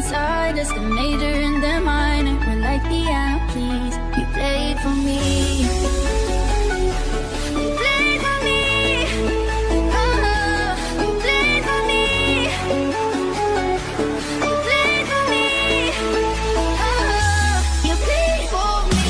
inside us, the major and the minor. We're like piano keys. You played for me. You played for me. Oh, you played for me. You played for me. Oh, you played for me.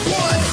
One.